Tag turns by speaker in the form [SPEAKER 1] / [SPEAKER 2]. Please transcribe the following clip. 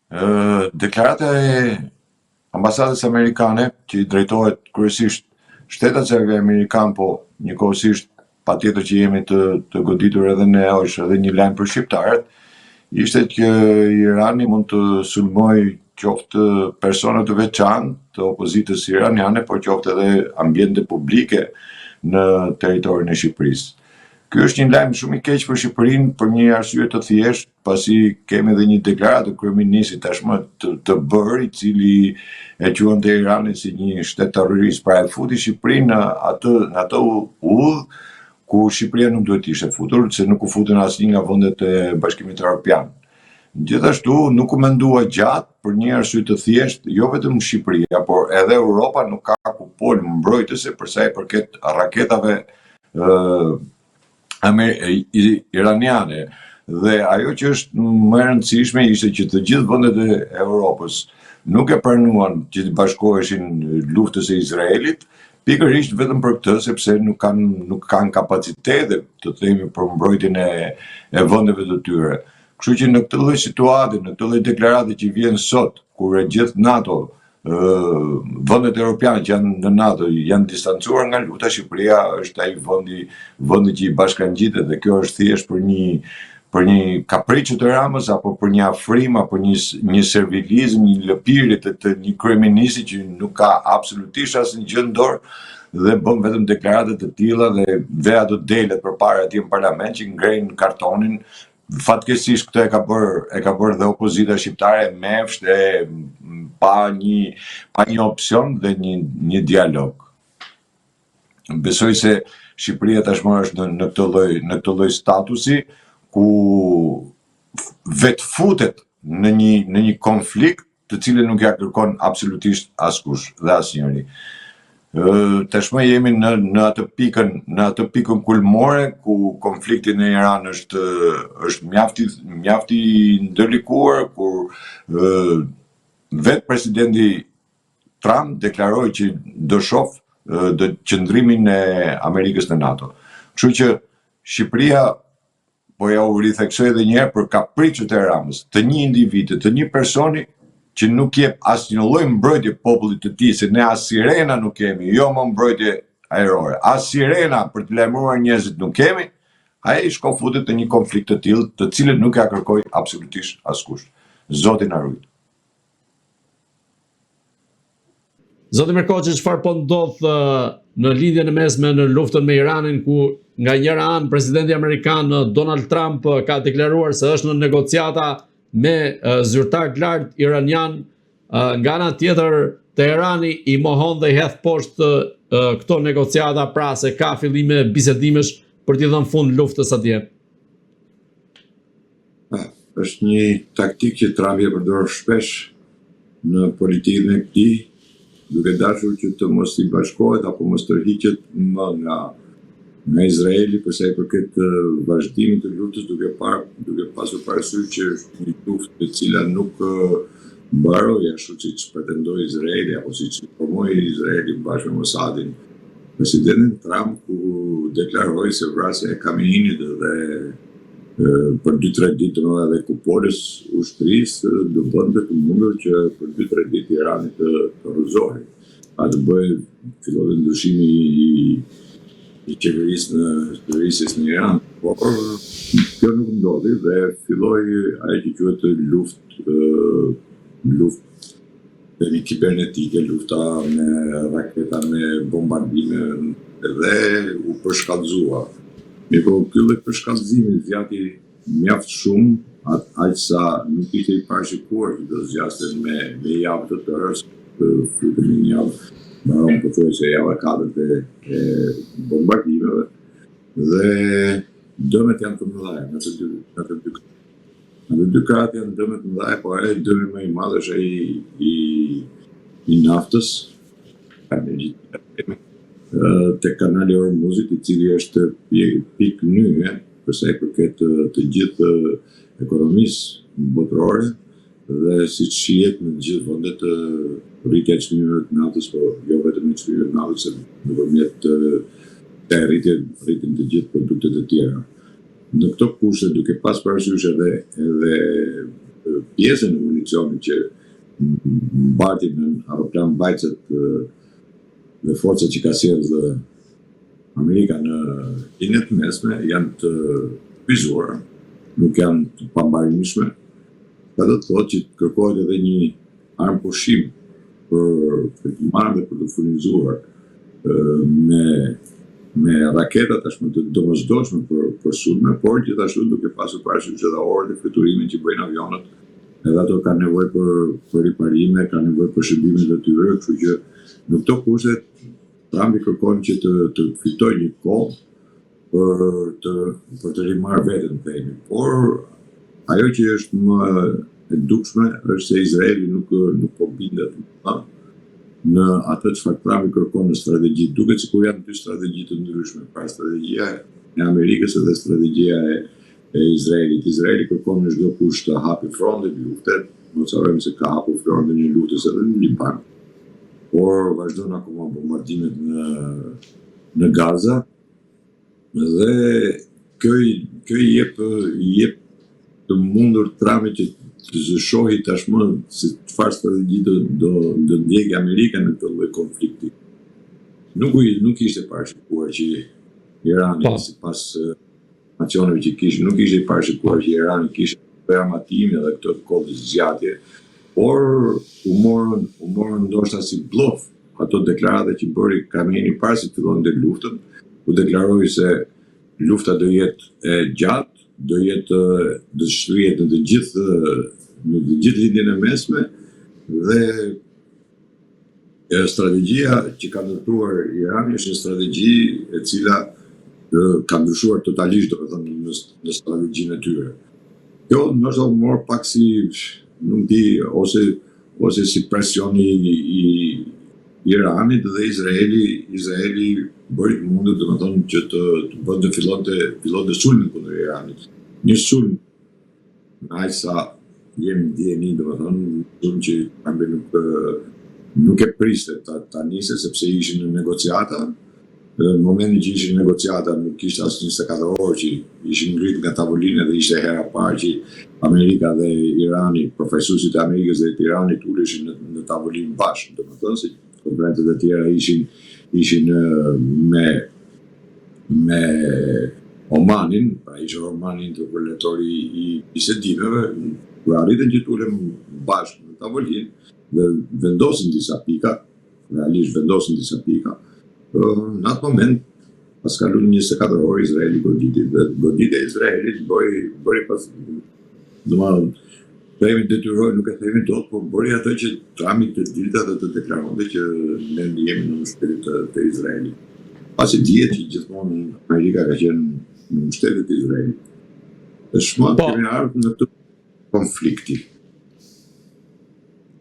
[SPEAKER 1] Deklarata e ambasadës amerikane, që i drejtohet kryesisht shtetasve amerikan, po njëkohësisht patjetër që jemi të goditur edhe ne, është edhe një lajm për shqiptarët, ishte që Irani mund të sulmoj qoftë persona të veçantë të opozitës iraniane, por qoftë edhe ambiente publike në territorin e Shqipërisë. Ky është një lajm shumë i keq për Shqipërinë për një arsye të thjeshtë, pasi kemi edhe një deklaratë të kryeministit tashmë të bërë, i cili e quante Iranin si një shtet terrorist. Pra e futi Shqipërinë në atë udhë ku Shqipëria nuk duhet të ishte futur, se nuk u futën asnjë nga vendet e Bashkimit Evropian. Gjithashtu nuk u mendua gjatë për një arsye të thjeshtë, jo vetëm Shqipëria, por edhe Europa nuk ka kupol mbrojtëse për sa i përket raketave iraniane. Dhe ajo që është më e rëndësishme ishte që të gjithë vendet e Europës nuk e pranuan që të bashkoheshin luftës së Izraelit, pikërisht vetëm për këtë, sepse nuk kanë kapacitete, të themi, për mbrojtjen e vendeve të tyre. Kështu që në këtë lloj situate, në këtë lloj deklarate që vjen sot, kur e gjithë NATO, vendet europiane që janë në NATO janë distancuar nga luta, Shqipëria është ai vendi që i bashkangjitet, dhe kjo është thjesht për një kapriçë të Ramës, apo për një afrim, apo një servilizëm, një lëpirje të një kryeministi që nuk ka absolutisht asnjë gjë në dorë dhe bën vetëm deklarate të tilla dhe ato delet përpara atij në parlament që ngrejnë kartonin. Fatkeqësisht këtë e ka bërë dhe opozita shqiptare mefsht e pa një opsion dhe një dialog. Besoj se Shqipëria tashmë është në këtë lloj statusi ku vetë futet në një konflikt të cilën nuk ja kërkon absolutisht askush dhe asnjëri. Tashmë jemi në atë pikën kulmore ku konflikti në Iran është mjafti ndërlikuar, kur vetë presidenti Trump deklaroi që do shoh qëndrimin e Amerikës në NATO. Kështu që Shqipëria, po ja u ritheksoj edhe një herë, për kapriçet e Ramës, të një individi, të një personi që nuk jep asnjë lloj mbrojtje popullit të tij, se ne as sirena nuk kemi, jo më mbrojtje ajrore, as sirena për të lajmëruar njerëzit nuk kemi, ai shkofutet në një konflikt të tillë, të cilën nuk ja kërkoi absolutisht askush. Zoti na ruaj.
[SPEAKER 2] Zoti Merkoçi, çfarë po ndodh në lidhjen e mesme në luftën me Iranin, ku nga njëra anë presidenti amerikan Donald Trump ka deklaruar se është në negociata me zyrtar të lartë iranian, nga ana tjetër Teherani i mohon dhe i hedh poshtë këto negociata, pra se ka fillime bisedimesh për t'i dhënë fund luftës atje.
[SPEAKER 1] Është një taktik që Trump e përdor shpesh në politikën e tij, duke dashur që të mos i bashkohet apo mos tërhiqet më nga Izraeli për sa i përket vazhdimit të luftës, duke pasur parasysh që është një luftë e cila nuk mbaroi ashtu siç pretendoi Izraeli apo siç informoi Izraeli bashkë me Mosadin. Presidenti Trump ku deklaroi se vrasja e Khameneit dhe për 2-3 ditë më edhe kupolës ushtrisë do bënte të mundur që për 2-3 ditë Irani të rrëzohej. A të bëjë filloi ndryshimi i qeverisjes në Iran, por kjo nuk ndodhi dhe filloi ajo që quhet luftë kibernetike, lufta me raketa, me bombardime, dhe u përshkallëzua. Mirë, ky lloj përshkallëzimi zgjati mjaft shumë, aq sa nuk ishte i parashikuar që do zgjaste me javë të tërë, futemi një javë. Mbaron pothuajse java 4 e bombardimeve, dhe dëmet janë të mëdha në të dy krahat janë dëmet të mëdha, por ai dëmi më i madh është ai i naftës, te kanali i Hormuzit, i cili është pikë nyje për sa i përket të gjithë ekonomisë botërore, dhe siç shihet në gjithë vendet rritja e çmimeve të naftës, por jo vetëm e çmimeve të naftës, nëpërmjet rritjen të gjithë produktet e tjera. Në këto kushte, duke pas parasysh edhe pjesën e rezolucionit që mbartin në aeroplan mbajtësit dhe forcat që ka sjellë Amerika në linjat mesme janë të vizuara, nuk janë të pambarimshme. Ka do të thotë që kërkohet edhe një armë pushim për të marrë dhe për të furnizuar me raketa tashmë të domosdoshme për sulme, por gjithashtu duke pasur parasysh edhe orët e fluturime që bëjnë avionët, edhe ato kanë nevojë për riparime, kanë nevojë për shërbimet e tyre, kështu që në këto kushte Trumpi kërkon që të fitojë një kohë për të rimarrë veten themi. Por ajo që është më e dukshme është se Izraeli nuk po bindet në atë çfarë Trumpi kërkon në strategji. Duket sikur janë dy strategji të ndryshme, pra strategjia e Amerikës dhe strategjia e Izraelit. Izraeli kërkon në çdo kusht të hapi frontin e luftës, mos harrojmë se ka hapur frontin e luftës edhe në Liban. Por vazhdon akoma bombardimet në Gaza dhe kjo i jep të mundur Trumpit që të shohë tashmë se çfarë strategji do ndjekë Amerika në këtë lloj konflikti. Nuk ishte parashikuar që Irani, sipas informacioneve që kishin, nuk ishte parashikuar që Irani kishte armatime dhe këtë kohë zgjatje, por u morën ndoshta si bluff ato deklarata që bëri Khamenei para se të fillonte luftën, u deklaroi se lufta do jetë e gjatë, do shtrihet në të gjithë lindjen e mesme dhe strategjia që ka ndërtuar Irani është një strategji e cila ka ndryshuar totalisht, domethënë në strategjinë e tyre. Kjo ndoshta u mor pak si, nuk di, ose si presioni i Iranit dhe Izraeli bëri të mundur domethënë që të fillonte sulmin kundër Iranit. Një sulm aq sa jemi ndjeni, domethënë sulm që Trumpi nuk e priste ta niste sepse ishin në negociata. Në momentin që ishin negociata nuk kishte as 24 orë që ishin ngritur nga tavolina dhe ishte hera parë që Amerika dhe Irani, përfaqësuesit e Amerikës dhe të Iranit uleshin në tavolinë bashkë, domethënë se konferencat e tjera ishin me Omanin, pra ishte Omani interlokutori i bisedimeve, kur arritën që të ulen bashkë në tavolinë dhe vendosin disa pika, realisht vendosin disa pika. Në atë moment, pas kaluar 24 orë, Izraeli goditi dhe goditja e Izraelit bëri pas, domethënë, themi detyroi, nuk e themi dot, por bëri atë që Trumpi të dilte dhe të deklaronte që ne jemi në mbështetje të Izraelit. Pasi dihet që gjithmonë Amerika ka qenë në mbështetje të Izraelit. Dhe shmo kemi ardhur në këtë konflikti.